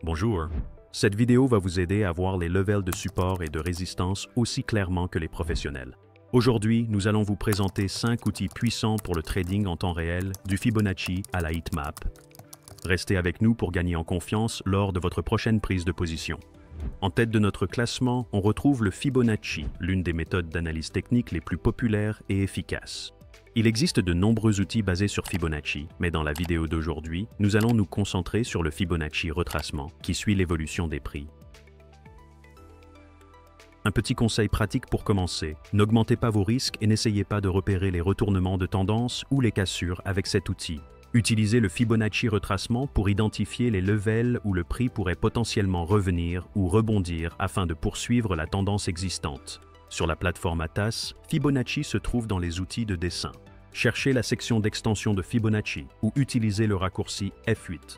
Bonjour. Cette vidéo va vous aider à voir les levels de support et de résistance aussi clairement que les professionnels. Aujourd'hui, nous allons vous présenter 5 outils puissants pour le trading en temps réel, du Fibonacci à la heatmap. Restez avec nous pour gagner en confiance lors de votre prochaine prise de position. En tête de notre classement, on retrouve le Fibonacci, l'une des méthodes d'analyse technique les plus populaires et efficaces. Il existe de nombreux outils basés sur Fibonacci, mais dans la vidéo d'aujourd'hui, nous allons nous concentrer sur le Fibonacci retracement, qui suit l'évolution des prix. Un petit conseil pratique pour commencer, n'augmentez pas vos risques et n'essayez pas de repérer les retournements de tendance ou les cassures avec cet outil. Utilisez le Fibonacci retracement pour identifier les levels où le prix pourrait potentiellement revenir ou rebondir afin de poursuivre la tendance existante. Sur la plateforme Atas, Fibonacci se trouve dans les outils de dessin. Cherchez la section d'extension de Fibonacci ou utilisez le raccourci F8.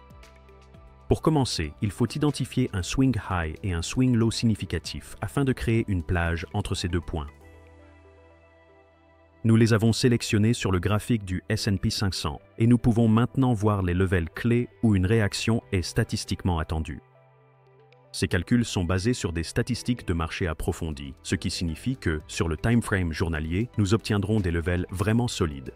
Pour commencer, il faut identifier un swing high et un swing low significatif afin de créer une plage entre ces deux points. Nous les avons sélectionnés sur le graphique du S&P 500 et nous pouvons maintenant voir les levels clés où une réaction est statistiquement attendue. Ces calculs sont basés sur des statistiques de marché approfondies, ce qui signifie que, sur le timeframe journalier, nous obtiendrons des levels vraiment solides.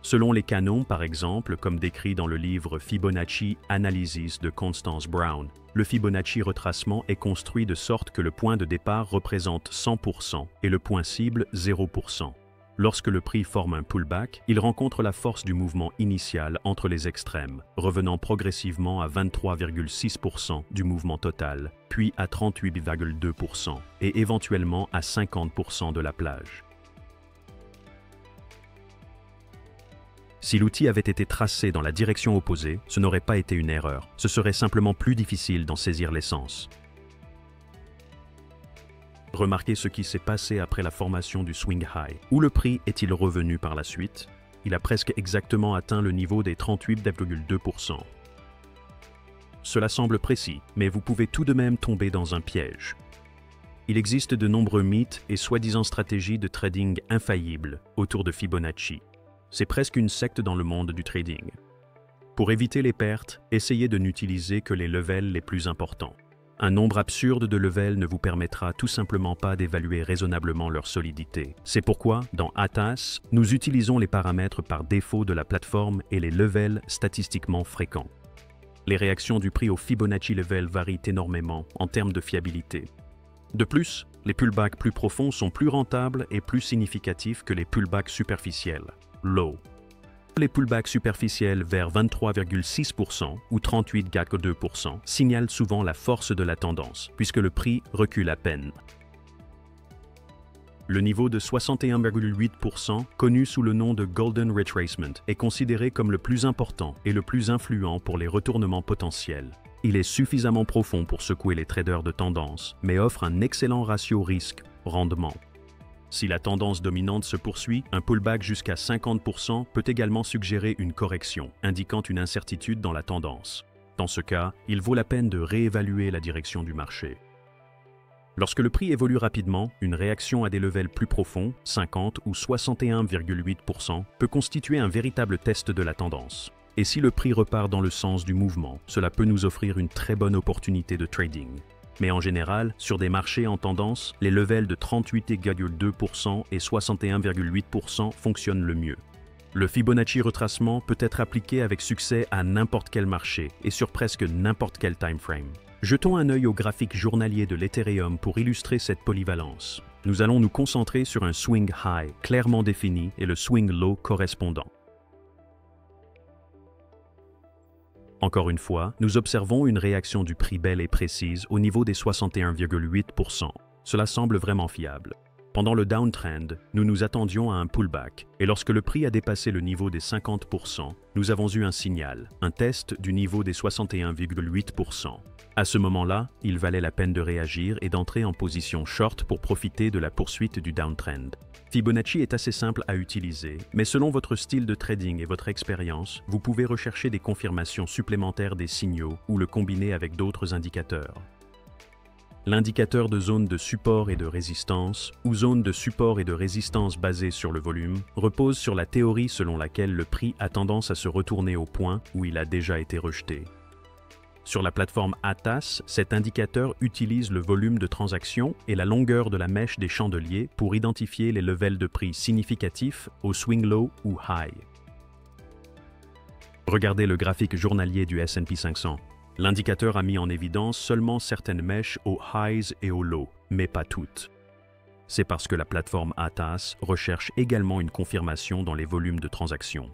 Selon les canons, par exemple, comme décrit dans le livre Fibonacci Analysis de Constance Brown, le Fibonacci retracement est construit de sorte que le point de départ représente 100% et le point cible 0%. Lorsque le prix forme un pullback, il rencontre la force du mouvement initial entre les extrêmes, revenant progressivement à 23,6% du mouvement total, puis à 38,2% et éventuellement à 50% de la plage. Si l'outil avait été tracé dans la direction opposée, ce n'aurait pas été une erreur, ce serait simplement plus difficile d'en saisir l'essence. Remarquez ce qui s'est passé après la formation du swing high. Où le prix est-il revenu par la suite? Il a presque exactement atteint le niveau des 38,2%. Cela semble précis, mais vous pouvez tout de même tomber dans un piège. Il existe de nombreux mythes et soi-disant stratégies de trading infaillibles autour de Fibonacci. C'est presque une secte dans le monde du trading. Pour éviter les pertes, essayez de n'utiliser que les levels les plus importants. Un nombre absurde de levels ne vous permettra tout simplement pas d'évaluer raisonnablement leur solidité. C'est pourquoi, dans Atas, nous utilisons les paramètres par défaut de la plateforme et les levels statistiquement fréquents. Les réactions du prix au Fibonacci level varient énormément en termes de fiabilité. De plus, les pullbacks plus profonds sont plus rentables et plus significatifs que les pullbacks superficiels, low. Les pullbacks superficiels vers 23,6% ou 38,2% signalent souvent la force de la tendance, puisque le prix recule à peine. Le niveau de 61,8%, connu sous le nom de Golden Retracement, est considéré comme le plus important et le plus influent pour les retournements potentiels. Il est suffisamment profond pour secouer les traders de tendance, mais offre un excellent ratio risque-rendement. Si la tendance dominante se poursuit, un pullback jusqu'à 50% peut également suggérer une correction, indiquant une incertitude dans la tendance. Dans ce cas, il vaut la peine de réévaluer la direction du marché. Lorsque le prix évolue rapidement, une réaction à des levels plus profonds, 50 ou 61,8%, peut constituer un véritable test de la tendance. Et si le prix repart dans le sens du mouvement, cela peut nous offrir une très bonne opportunité de trading. Mais en général, sur des marchés en tendance, les levels de 38,2% et 61,8% fonctionnent le mieux. Le Fibonacci retracement peut être appliqué avec succès à n'importe quel marché et sur presque n'importe quel timeframe. Jetons un œil au graphique journalier de l'Ethereum pour illustrer cette polyvalence. Nous allons nous concentrer sur un swing high clairement défini et le swing low correspondant. Encore une fois, nous observons une réaction du prix belle et précise au niveau des 61,8%. Cela semble vraiment fiable. Pendant le downtrend, nous nous attendions à un pullback, et lorsque le prix a dépassé le niveau des 50%, nous avons eu un signal, un test du niveau des 61,8%. À ce moment-là, il valait la peine de réagir et d'entrer en position short pour profiter de la poursuite du downtrend. Fibonacci est assez simple à utiliser, mais selon votre style de trading et votre expérience, vous pouvez rechercher des confirmations supplémentaires des signaux ou le combiner avec d'autres indicateurs. L'indicateur de zone de support et de résistance, ou zone de support et de résistance basée sur le volume, repose sur la théorie selon laquelle le prix a tendance à se retourner au point où il a déjà été rejeté. Sur la plateforme ATAS, cet indicateur utilise le volume de transaction et la longueur de la mèche des chandeliers pour identifier les levels de prix significatifs au swing low ou high. Regardez le graphique journalier du S&P 500. L'indicateur a mis en évidence seulement certaines mèches aux highs et aux lows, mais pas toutes. C'est parce que la plateforme ATAS recherche également une confirmation dans les volumes de transactions.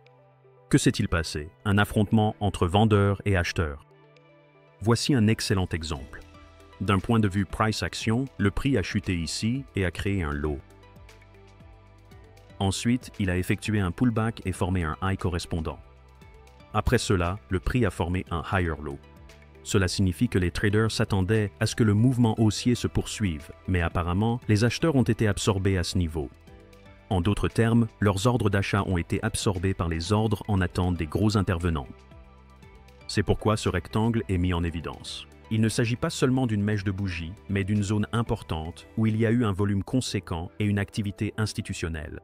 Que s'est-il passé? Un affrontement entre vendeurs et acheteurs. Voici un excellent exemple. D'un point de vue price action, le prix a chuté ici et a créé un low. Ensuite, il a effectué un pullback et formé un high correspondant. Après cela, le prix a formé un higher low. Cela signifie que les traders s'attendaient à ce que le mouvement haussier se poursuive, mais apparemment, les acheteurs ont été absorbés à ce niveau. En d'autres termes, leurs ordres d'achat ont été absorbés par les ordres en attente des gros intervenants. C'est pourquoi ce rectangle est mis en évidence. Il ne s'agit pas seulement d'une mèche de bougie, mais d'une zone importante où il y a eu un volume conséquent et une activité institutionnelle.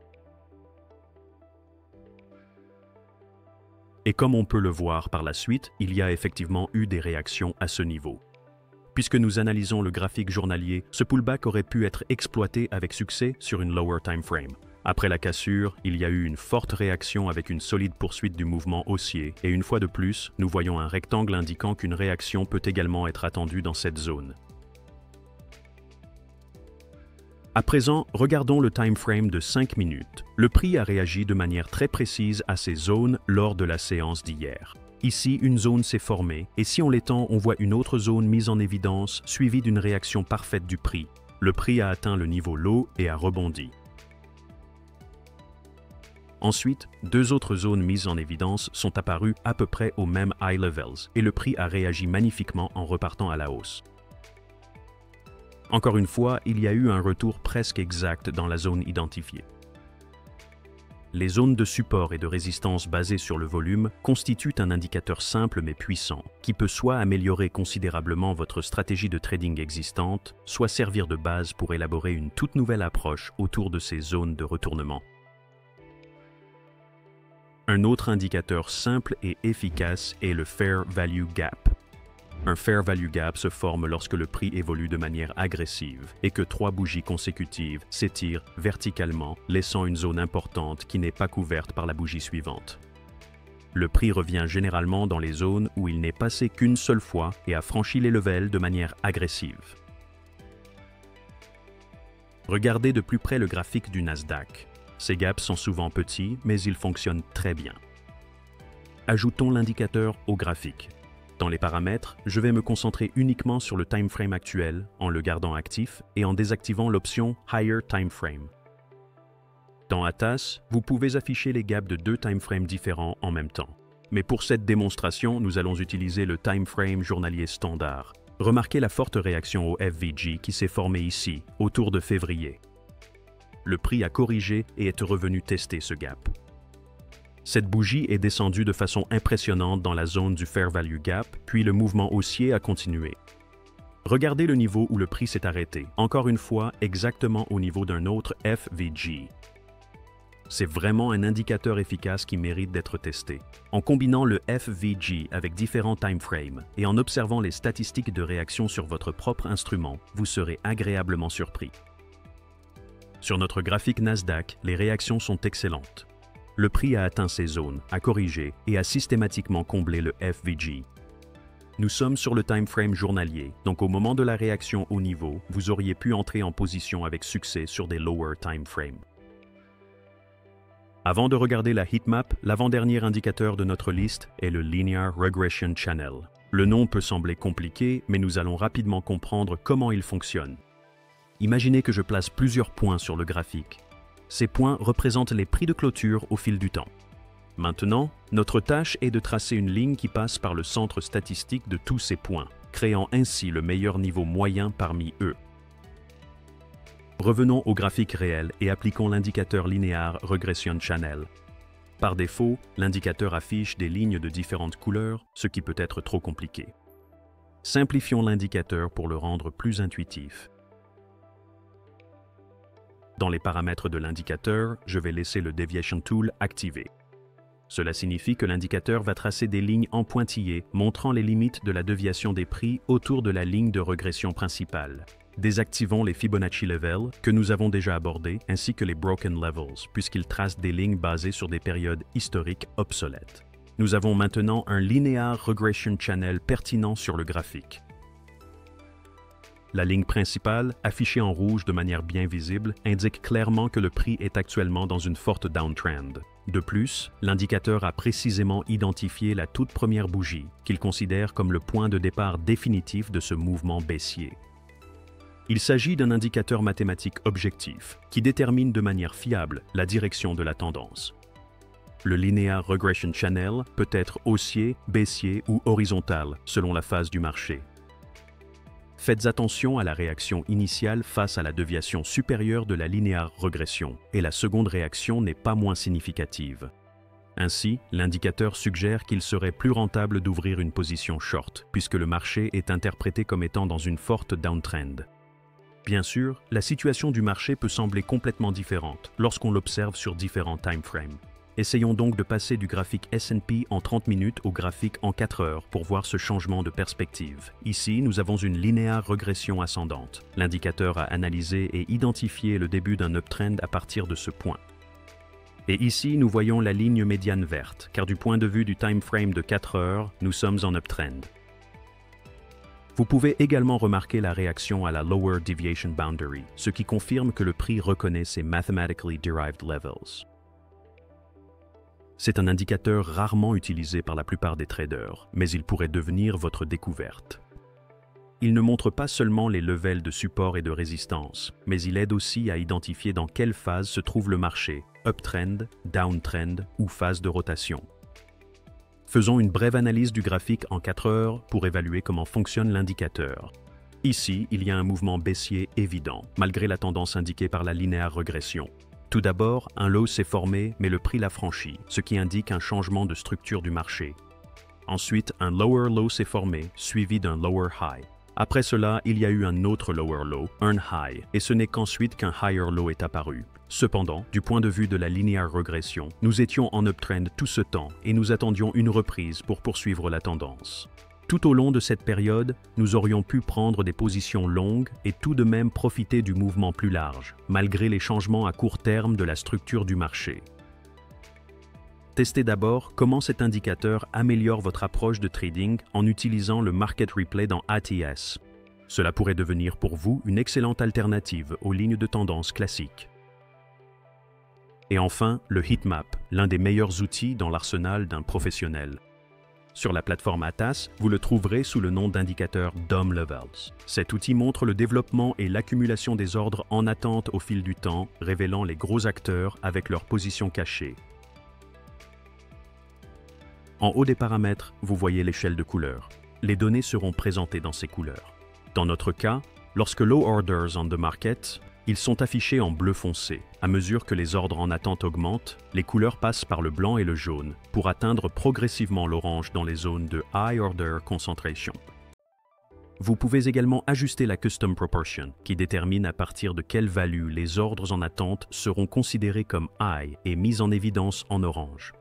Et comme on peut le voir par la suite, il y a effectivement eu des réactions à ce niveau. Puisque nous analysons le graphique journalier, ce pullback aurait pu être exploité avec succès sur une lower time frame. Après la cassure, il y a eu une forte réaction avec une solide poursuite du mouvement haussier, et une fois de plus, nous voyons un rectangle indiquant qu'une réaction peut également être attendue dans cette zone. À présent, regardons le time frame de 5 minutes. Le prix a réagi de manière très précise à ces zones lors de la séance d'hier. Ici, une zone s'est formée, et si on l'étend, on voit une autre zone mise en évidence, suivie d'une réaction parfaite du prix. Le prix a atteint le niveau low et a rebondi. Ensuite, deux autres zones mises en évidence sont apparues à peu près aux mêmes high levels, et le prix a réagi magnifiquement en repartant à la hausse. Encore une fois, il y a eu un retour presque exact dans la zone identifiée. Les zones de support et de résistance basées sur le volume constituent un indicateur simple mais puissant, qui peut soit améliorer considérablement votre stratégie de trading existante, soit servir de base pour élaborer une toute nouvelle approche autour de ces zones de retournement. Un autre indicateur simple et efficace est le Fair Value Gap. Un Fair Value Gap se forme lorsque le prix évolue de manière agressive et que 3 bougies consécutives s'étirent verticalement, laissant une zone importante qui n'est pas couverte par la bougie suivante. Le prix revient généralement dans les zones où il n'est passé qu'une seule fois et a franchi les levels de manière agressive. Regardez de plus près le graphique du Nasdaq. Ces gaps sont souvent petits, mais ils fonctionnent très bien. Ajoutons l'indicateur au graphique. Dans les paramètres, je vais me concentrer uniquement sur le time frame actuel en le gardant actif et en désactivant l'option Higher Time Frame. Dans ATAS, vous pouvez afficher les gaps de 2 time frames différents en même temps. Mais pour cette démonstration, nous allons utiliser le time frame journalier standard. Remarquez la forte réaction au FVG qui s'est formée ici, autour de février. Le prix a corrigé et est revenu tester ce gap. Cette bougie est descendue de façon impressionnante dans la zone du Fair Value Gap, puis le mouvement haussier a continué. Regardez le niveau où le prix s'est arrêté, encore une fois exactement au niveau d'un autre FVG. C'est vraiment un indicateur efficace qui mérite d'être testé. En combinant le FVG avec différents time frames et en observant les statistiques de réaction sur votre propre instrument, vous serez agréablement surpris. Sur notre graphique Nasdaq, les réactions sont excellentes. Le prix a atteint ses zones, a corrigé et a systématiquement comblé le FVG. Nous sommes sur le time frame journalier, donc au moment de la réaction au niveau, vous auriez pu entrer en position avec succès sur des lower time frames. Avant de regarder la heatmap, l'avant-dernier indicateur de notre liste est le Linear Regression Channel. Le nom peut sembler compliqué, mais nous allons rapidement comprendre comment il fonctionne. Imaginez que je place plusieurs points sur le graphique. Ces points représentent les prix de clôture au fil du temps. Maintenant, notre tâche est de tracer une ligne qui passe par le centre statistique de tous ces points, créant ainsi le meilleur niveau moyen parmi eux. Revenons au graphique réel et appliquons l'indicateur Linear Regression Channel. Par défaut, l'indicateur affiche des lignes de différentes couleurs, ce qui peut être trop compliqué. Simplifions l'indicateur pour le rendre plus intuitif. Dans les paramètres de l'indicateur, je vais laisser le Deviation Tool activé. Cela signifie que l'indicateur va tracer des lignes en pointillés montrant les limites de la déviation des prix autour de la ligne de régression principale. Désactivons les Fibonacci Levels que nous avons déjà abordés ainsi que les Broken Levels puisqu'ils tracent des lignes basées sur des périodes historiques obsolètes. Nous avons maintenant un Linear Regression Channel pertinent sur le graphique. La ligne principale, affichée en rouge de manière bien visible, indique clairement que le prix est actuellement dans une forte downtrend. De plus, l'indicateur a précisément identifié la toute première bougie, qu'il considère comme le point de départ définitif de ce mouvement baissier. Il s'agit d'un indicateur mathématique objectif qui détermine de manière fiable la direction de la tendance. Le Linear Regression Channel peut être haussier, baissier ou horizontal selon la phase du marché. Faites attention à la réaction initiale face à la déviation supérieure de la linéaire régression, et la seconde réaction n'est pas moins significative. Ainsi, l'indicateur suggère qu'il serait plus rentable d'ouvrir une position short, puisque le marché est interprété comme étant dans une forte downtrend. Bien sûr, la situation du marché peut sembler complètement différente lorsqu'on l'observe sur différents timeframes. Essayons donc de passer du graphique S&P en 30 minutes au graphique en 4 heures pour voir ce changement de perspective. Ici, nous avons une linéaire régression ascendante. L'indicateur a analysé et identifié le début d'un uptrend à partir de ce point. Et ici, nous voyons la ligne médiane verte, car du point de vue du time frame de 4 heures, nous sommes en uptrend. Vous pouvez également remarquer la réaction à la Lower Deviation Boundary, ce qui confirme que le prix reconnaît ses Mathematically Derived Levels. C'est un indicateur rarement utilisé par la plupart des traders, mais il pourrait devenir votre découverte. Il ne montre pas seulement les levels de support et de résistance, mais il aide aussi à identifier dans quelle phase se trouve le marché, uptrend, downtrend ou phase de rotation. Faisons une brève analyse du graphique en 4 heures pour évaluer comment fonctionne l'indicateur. Ici, il y a un mouvement baissier évident, malgré la tendance indiquée par la linéaire régression. Tout d'abord, un low s'est formé, mais le prix l'a franchi, ce qui indique un changement de structure du marché. Ensuite, un lower low s'est formé, suivi d'un lower high. Après cela, il y a eu un autre lower low, un high, et ce n'est qu'ensuite qu'un higher low est apparu. Cependant, du point de vue de la linéaire régression, nous étions en uptrend tout ce temps et nous attendions une reprise pour poursuivre la tendance. Tout au long de cette période, nous aurions pu prendre des positions longues et tout de même profiter du mouvement plus large, malgré les changements à court terme de la structure du marché. Testez d'abord comment cet indicateur améliore votre approche de trading en utilisant le Market Replay dans ATS. Cela pourrait devenir pour vous une excellente alternative aux lignes de tendance classiques. Et enfin, le Heatmap, l'un des meilleurs outils dans l'arsenal d'un professionnel. Sur la plateforme ATAS, vous le trouverez sous le nom d'indicateur DOM Levels. Cet outil montre le développement et l'accumulation des ordres en attente au fil du temps, révélant les gros acteurs avec leurs positions cachées. En haut des paramètres, vous voyez l'échelle de couleurs. Les données seront présentées dans ces couleurs. Dans notre cas, lorsque Low Orders on the Market, ils sont affichés en bleu foncé. À mesure que les ordres en attente augmentent, les couleurs passent par le blanc et le jaune pour atteindre progressivement l'orange dans les zones de High Order Concentration. Vous pouvez également ajuster la Custom Proportion, qui détermine à partir de quelle value les ordres en attente seront considérés comme High et mis en évidence en orange.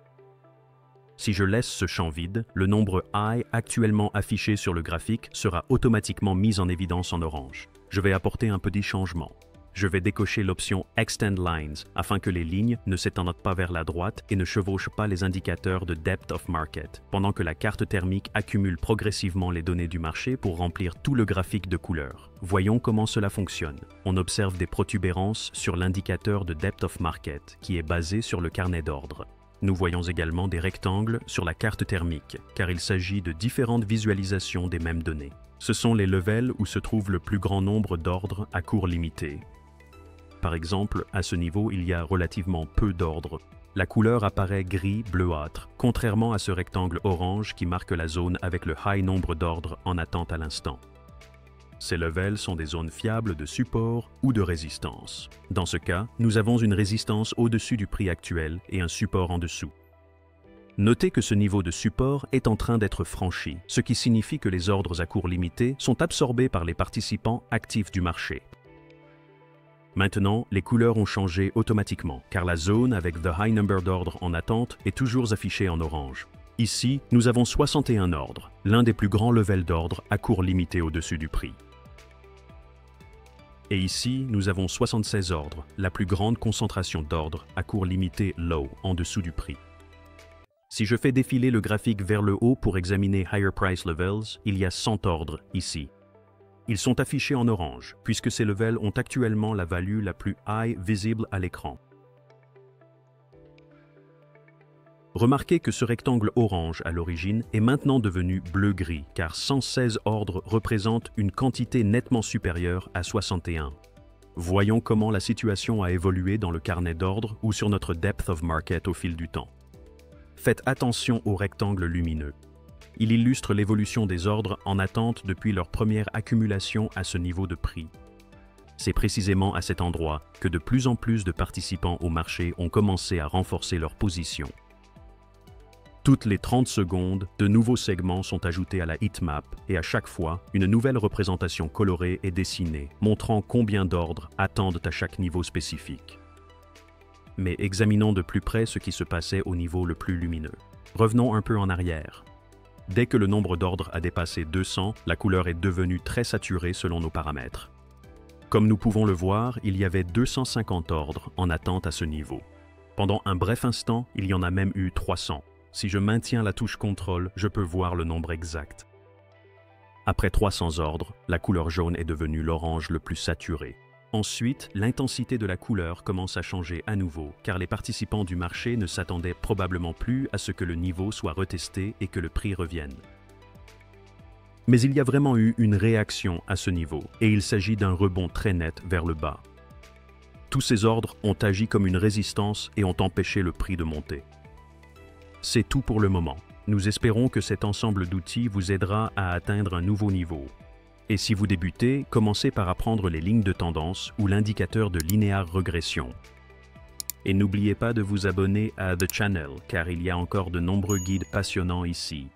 Si je laisse ce champ vide, le nombre High actuellement affiché sur le graphique sera automatiquement mis en évidence en orange. Je vais apporter un petit changement. Je vais décocher l'option Extend Lines afin que les lignes ne s'étendent pas vers la droite et ne chevauchent pas les indicateurs de Depth of Market, pendant que la carte thermique accumule progressivement les données du marché pour remplir tout le graphique de couleurs. Voyons comment cela fonctionne. On observe des protubérances sur l'indicateur de Depth of Market, qui est basé sur le carnet d'ordre. Nous voyons également des rectangles sur la carte thermique, car il s'agit de différentes visualisations des mêmes données. Ce sont les levels où se trouve le plus grand nombre d'ordres à cours limité. Par exemple, à ce niveau, il y a relativement peu d'ordres. La couleur apparaît gris bleuâtre, contrairement à ce rectangle orange qui marque la zone avec le high nombre d'ordres en attente à l'instant. Ces levels sont des zones fiables de support ou de résistance. Dans ce cas, nous avons une résistance au-dessus du prix actuel et un support en dessous. Notez que ce niveau de support est en train d'être franchi, ce qui signifie que les ordres à cours limité sont absorbés par les participants actifs du marché. Maintenant, les couleurs ont changé automatiquement, car la zone avec The High Number d'ordres en attente est toujours affichée en orange. Ici, nous avons 61 ordres, l'un des plus grands levels d'ordre à cours limité au-dessus du prix. Et ici, nous avons 76 ordres, la plus grande concentration d'ordres à cours limité low, en dessous du prix. Si je fais défiler le graphique vers le haut pour examiner Higher Price Levels, il y a 100 ordres ici. Ils sont affichés en orange, puisque ces levels ont actuellement la value la plus high visible à l'écran. Remarquez que ce rectangle orange à l'origine est maintenant devenu bleu-gris, car 116 ordres représentent une quantité nettement supérieure à 61. Voyons comment la situation a évolué dans le carnet d'ordres ou sur notre depth of market au fil du temps. Faites attention au rectangle lumineux. Il illustre l'évolution des ordres en attente depuis leur première accumulation à ce niveau de prix. C'est précisément à cet endroit que de plus en plus de participants au marché ont commencé à renforcer leur position. Toutes les 30 secondes, de nouveaux segments sont ajoutés à la heatmap et à chaque fois, une nouvelle représentation colorée est dessinée, montrant combien d'ordres attendent à chaque niveau spécifique. Mais examinons de plus près ce qui se passait au niveau le plus lumineux. Revenons un peu en arrière. Dès que le nombre d'ordres a dépassé 200, la couleur est devenue très saturée selon nos paramètres. Comme nous pouvons le voir, il y avait 250 ordres en attente à ce niveau. Pendant un bref instant, il y en a même eu 300. Si je maintiens la touche contrôle, je peux voir le nombre exact. Après 300 ordres, la couleur jaune est devenue l'orange le plus saturé. Ensuite, l'intensité de la couleur commence à changer à nouveau, car les participants du marché ne s'attendaient probablement plus à ce que le niveau soit retesté et que le prix revienne. Mais il y a vraiment eu une réaction à ce niveau, et il s'agit d'un rebond très net vers le bas. Tous ces ordres ont agi comme une résistance et ont empêché le prix de monter. C'est tout pour le moment. Nous espérons que cet ensemble d'outils vous aidera à atteindre un nouveau niveau. Et si vous débutez, commencez par apprendre les lignes de tendance ou l'indicateur de linéaire régression. Et n'oubliez pas de vous abonner à The Channel, car il y a encore de nombreux guides passionnants ici.